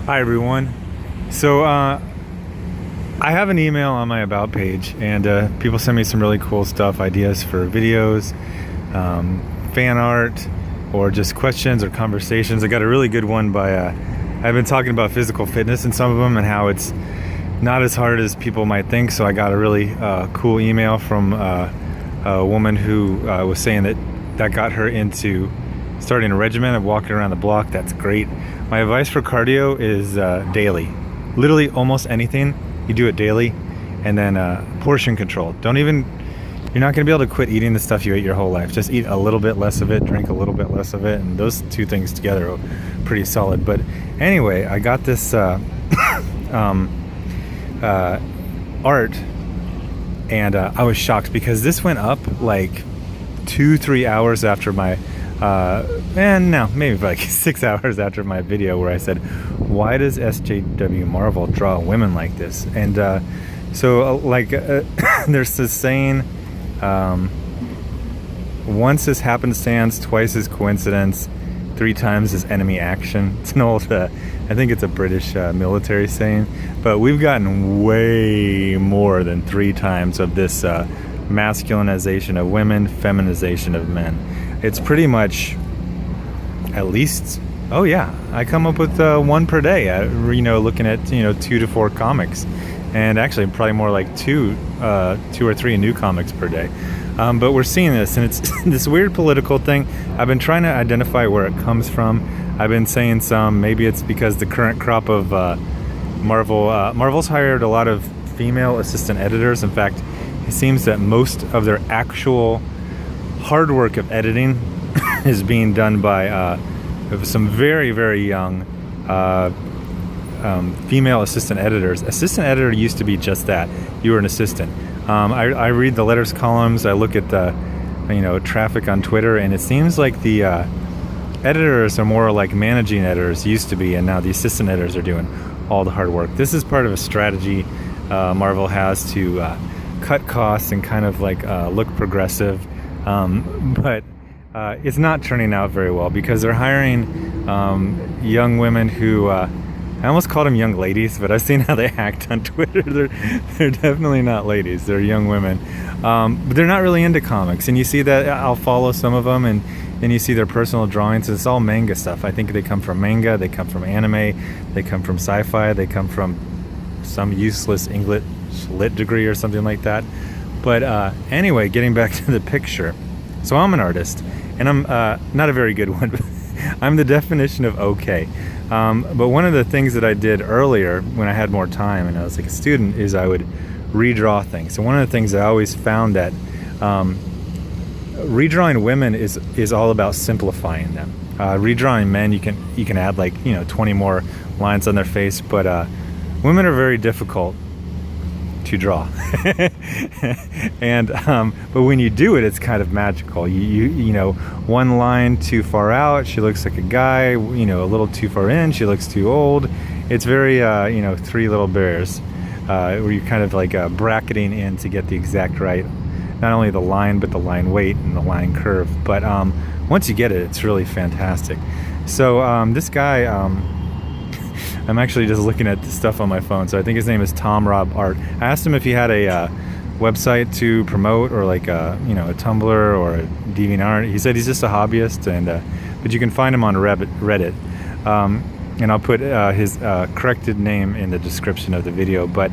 Hi everyone. So I have an email on my about page, and people send me some really cool stuff, ideas for videos, fan art, or just questions or conversations. I got a really good one by I've been talking about physical fitness in some of them and how it's not as hard as people might think. So I got a really cool email from a woman who was saying that got her into starting a regimen of walking around the block. That's great. My advice for cardio is daily. Literally almost anything, you do it daily. And then portion control. You're not going to be able to quit eating the stuff you ate your whole life. Just eat a little bit less of it, drink a little bit less of it, and those two things together are pretty solid. But anyway, I got this art, and I was shocked because this went up like 2-3 hours after my and no, maybe like 6 hours after my video where I said, why does SJW Marvel draw women like this? And there's this saying, once is happenstance, twice is coincidence, 3 times is enemy action. It's an old, I think it's a British military saying, but we've gotten way more than 3 times of this masculinization of women, feminization of men. It's pretty much at least, oh yeah, I come up with 1 per day, looking at 2 to 4 comics, and actually probably more like 2 or 3 new comics per day. But we're seeing this, and it's this weird political thing. I've been trying to identify where it comes from. I've been saying maybe it's because the current crop of Marvel's hired a lot of female assistant editors. In fact, it seems that most of their actual hard work of editing is being done by some very, very young female assistant editors. Assistant editor used to be just that. You were an assistant. I read the letters columns. I look at the traffic on Twitter, and it seems like the editors are more like managing editors used to be, and now the assistant editors are doing all the hard work. This is part of a strategy Marvel has to cut costs and kind of like look progressive, but it's not turning out very well because they're hiring young women who I almost called them young ladies, but I've seen how they act on Twitter. They're definitely not ladies. They're young women, but they're not really into comics. And you see that I'll follow some of them, and you see their personal drawings. It's all manga stuff. I think they come from manga, they come from anime, they come from sci-fi, they come from some useless English lit degree or something like that. But anyway, getting back to the picture. So I'm an artist, and I'm not a very good one, but I'm the definition of okay. But one of the things that I did earlier when I had more time and I was like a student is I would redraw things. So one of the things I always found that redrawing women is all about simplifying them. Redrawing men, you can add like 20 more lines on their face, but women are very difficult to draw. And but when you do it, it's kind of magical. You one line too far out, she looks like a guy. A little too far in, she looks too old. It's very 3 little bears, where you're kind of like bracketing in to get the exact right, not only the line but the line weight and the line curve. But once you get it, it's really fantastic. So this guy, I'm actually just looking at the stuff on my phone. So I think his name is Tom Rob Art. I asked him if he had a website to promote, or like a Tumblr or a DeviantArt. He said he's just a hobbyist, but you can find him on Reddit. And I'll put his corrected name in the description of the video. But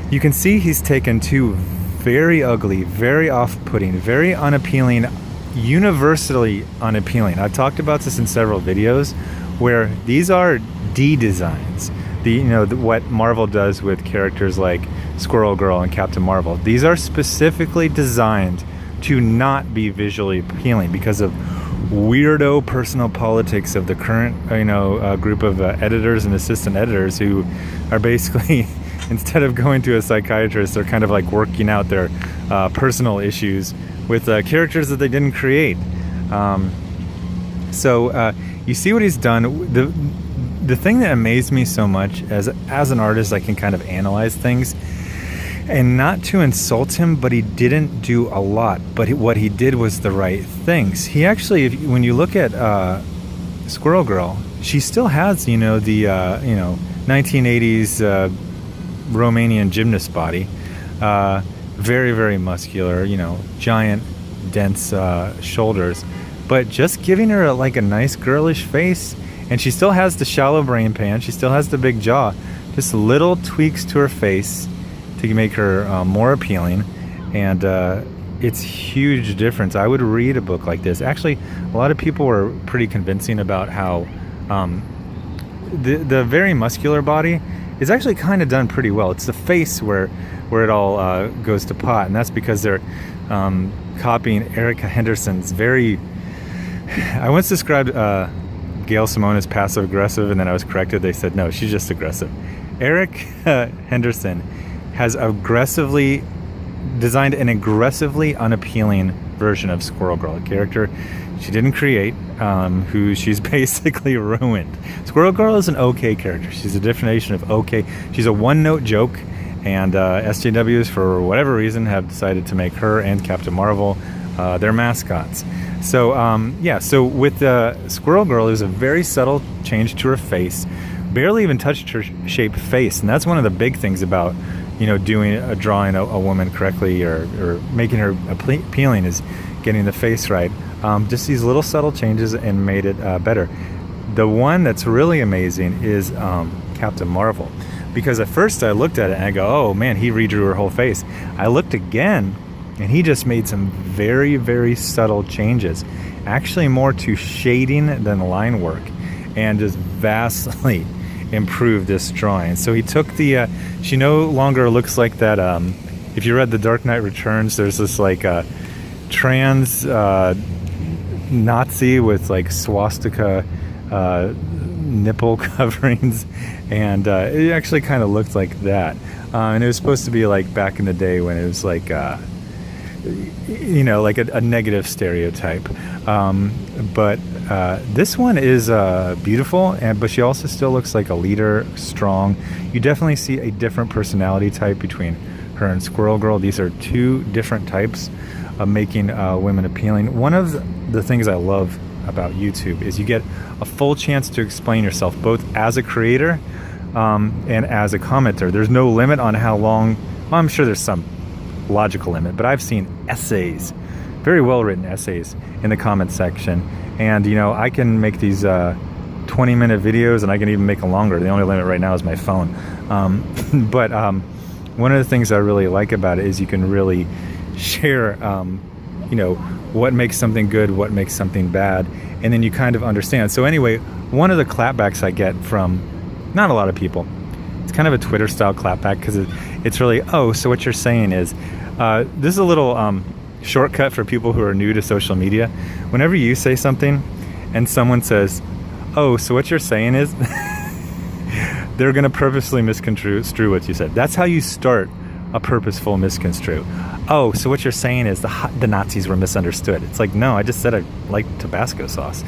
you can see he's taken 2 very ugly, very off-putting, very unappealing, universally unappealing. I've talked about this in several videos, where these are D-designs. What Marvel does with characters like Squirrel Girl and Captain Marvel. These are specifically designed to not be visually appealing because of weirdo personal politics of the current group of editors and assistant editors who are basically instead of going to a psychiatrist, they're kind of like working out their personal issues with characters that they didn't create. So you see what he's done. The thing that amazed me so much, as an artist, I can kind of analyze things, and not to insult him, but he didn't do a lot. But what he did was the right things. He actually, when you look at Squirrel Girl, she still has, you know, the 1980s Romanian gymnast body. Very, very muscular, you know, giant, dense shoulders, but just giving her like a nice girlish face. And she still has the shallow brain pan. She still has the big jaw. Just little tweaks to her face to make her more appealing. And it's huge difference. I would read a book like this. Actually, a lot of people were pretty convincing about how the very muscular body is actually kind of done pretty well. It's the face where it all goes to pot, and that's because they're copying Erica Henderson's very... I once described Gail Simone as passive aggressive, and then I was corrected. They said no, she's just aggressive. Erica Henderson has aggressively designed an aggressively unappealing version of Squirrel Girl, a character she didn't create, who she's basically ruined. Squirrel Girl is an okay character. She's a definition of okay. She's a one-note joke, and SJWs, for whatever reason, have decided to make her and Captain Marvel their mascots. So so with Squirrel Girl, there's a very subtle change to her face, barely even touched her shaped face, and that's one of the big things about, you know, drawing a woman correctly or making her appealing, is getting the face right. Just these little subtle changes and made it better. The one that's really amazing is Captain Marvel, because at first I looked at it and I go, oh man, he redrew her whole face. I looked again, and he just made some very, very subtle changes, actually more to shading than line work, and just vastly improved this drawing. So he took the she no longer looks like that. If you read The Dark Knight Returns, there's this like trans Nazi with like swastika nipple coverings, and it actually kind of looked like that. And it was supposed to be like back in the day when it was like you know, like a negative stereotype. But this one is beautiful, but she also still looks like a leader, strong. You definitely see a different personality type between her and Squirrel Girl. These are two different types of making women appealing. One of the things I love about YouTube is you get a full chance to explain yourself, both as a creator and as a commenter. There's no limit on how long. Well, I'm sure there's some logical limit, but I've seen essays, very well written essays, in the comment section, and you know, I can make these 20-minute videos, and I can even make them longer. The only limit right now is my phone. But one of the things I really like about it is you can really share you know, what makes something good, what makes something bad, and then you kind of understand. So anyway, one of the clapbacks I get from not a lot of people, it's kind of a Twitter style clapback, because it's really, oh, so what you're saying is, this is a little shortcut for people who are new to social media. Whenever you say something and someone says, oh, so what you're saying is, they're going to purposely misconstrue what you said. That's how you start a purposeful misconstrue. Oh, so what you're saying is the Nazis were misunderstood. It's like, no, I just said I like Tabasco sauce.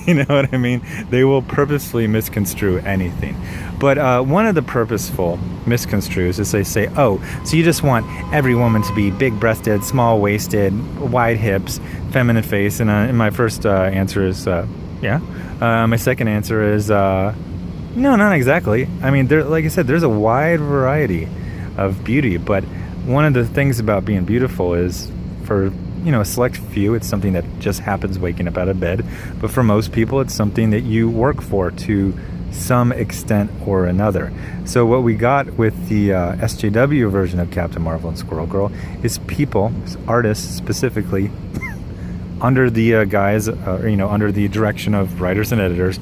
You know what I mean? They will purposefully misconstrue anything. But one of the purposeful misconstrues is they say, oh, so you just want every woman to be big-breasted, small-waisted, wide hips, feminine face. And my first answer is, yeah. My second answer is, no, not exactly. I mean, like I said, there's a wide variety of beauty, but one of the things about being beautiful is, for, you know, a select few, it's something that just happens waking up out of bed, but for most people it's something that you work for to some extent or another. So what we got with the SJW version of Captain Marvel and Squirrel Girl is people, artists specifically, under the guise, you know, under the direction of writers and editors,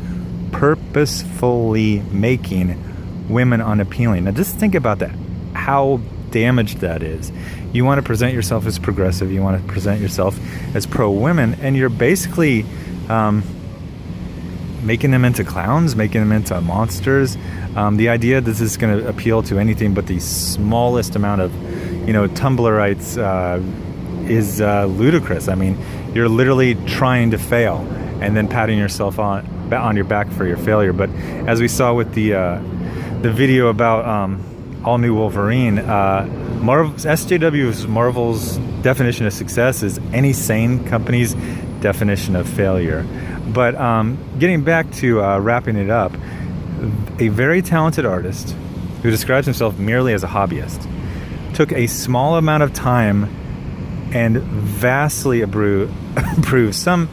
purposefully making women unappealing. Now just think about that, how damaged that is. You want to present yourself as progressive, you want to present yourself as pro-women, and you're basically making them into clowns, making them into monsters. The idea that this is going to appeal to anything but the smallest amount of, you know, Tumblrites is ludicrous. I mean, you're literally trying to fail and then patting yourself on your back for your failure. But as we saw with the video about All New Wolverine, SJW's Marvel's definition of success is any sane company's definition of failure. But getting back to wrapping it up, a very talented artist who describes himself merely as a hobbyist took a small amount of time and vastly improved some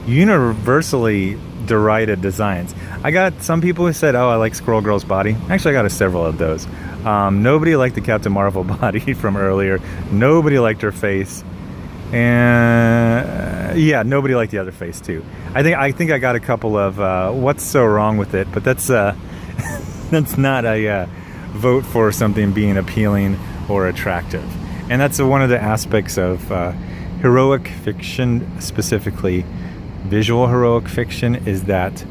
universally derided designs. I got some people who said, oh, I like Squirrel Girl's body. Actually, I got several of those. Nobody liked the Captain Marvel body from earlier. Nobody liked her face. And yeah, nobody liked the other face too. I think I got a couple of what's so wrong with it, but that's that's not a vote for something being appealing or attractive. And that's one of the aspects of heroic fiction, specifically visual heroic fiction, is that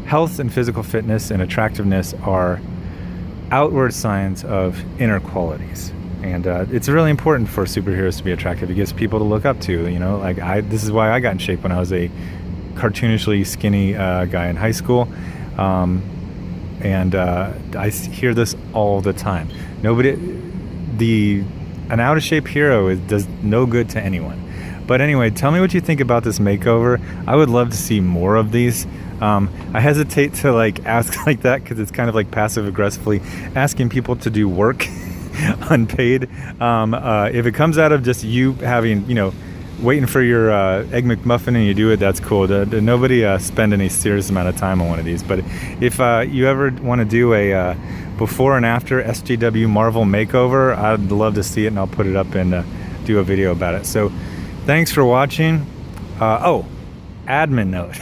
health and physical fitness and attractiveness are outward signs of inner qualities. And it's really important for superheroes to be attractive. It gives people to look up to, you know, like this is why I got in shape when I was a cartoonishly skinny guy in high school. And I hear this all the time. An out of shape hero does no good to anyone. But anyway, tell me what you think about this makeover. I would love to see more of these. I hesitate to ask like that because it's kind of like passive aggressively asking people to do work unpaid. If it comes out of just you having, waiting for your Egg McMuffin and you do it, that's cool. Nobody spend any serious amount of time on one of these. But if you ever want to do a before and after SJW Marvel makeover, I'd love to see it, and I'll put it up and do a video about it. So thanks for watching. Admin note.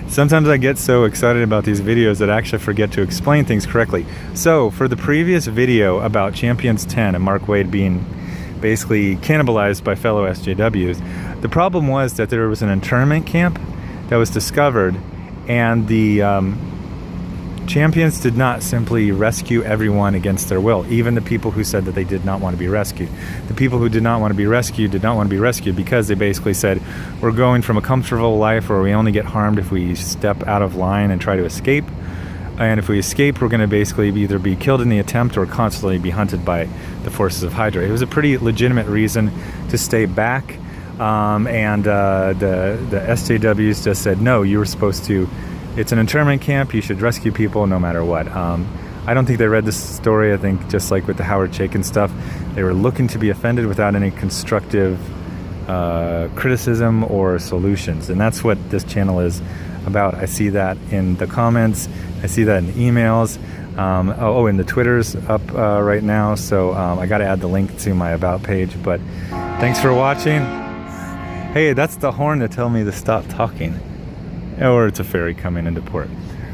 Sometimes I get so excited about these videos that I actually forget to explain things correctly. So for the previous video about Champions 10 and Mark Waid being basically cannibalized by fellow SJWs, the problem was that there was an internment camp that was discovered, and the Champions did not simply rescue everyone against their will, even the people who said that they did not want to be rescued. The people who did not want to be rescued did not want to be rescued because they basically said, we're going from a comfortable life where we only get harmed if we step out of line and try to escape. And if we escape, we're going to basically either be killed in the attempt or constantly be hunted by the forces of Hydra. It was a pretty legitimate reason to stay back. And the SJWs just said, no, you were supposed to. It's an internment camp. You should rescue people no matter what. I don't think they read this story. I think just like with the Howard Chaykin stuff, they were looking to be offended without any constructive criticism or solutions. And that's what this channel is about. I see that in the comments. I see that in the emails. And the Twitter's up right now. So I got to add the link to my About page. But thanks for watching. Hey, that's the horn to tell me to stop talking. Or it's a ferry coming into port.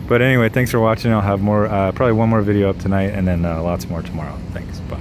But anyway, thanks for watching. I'll have more, probably one more video up tonight, and then lots more tomorrow. Thanks. Bye.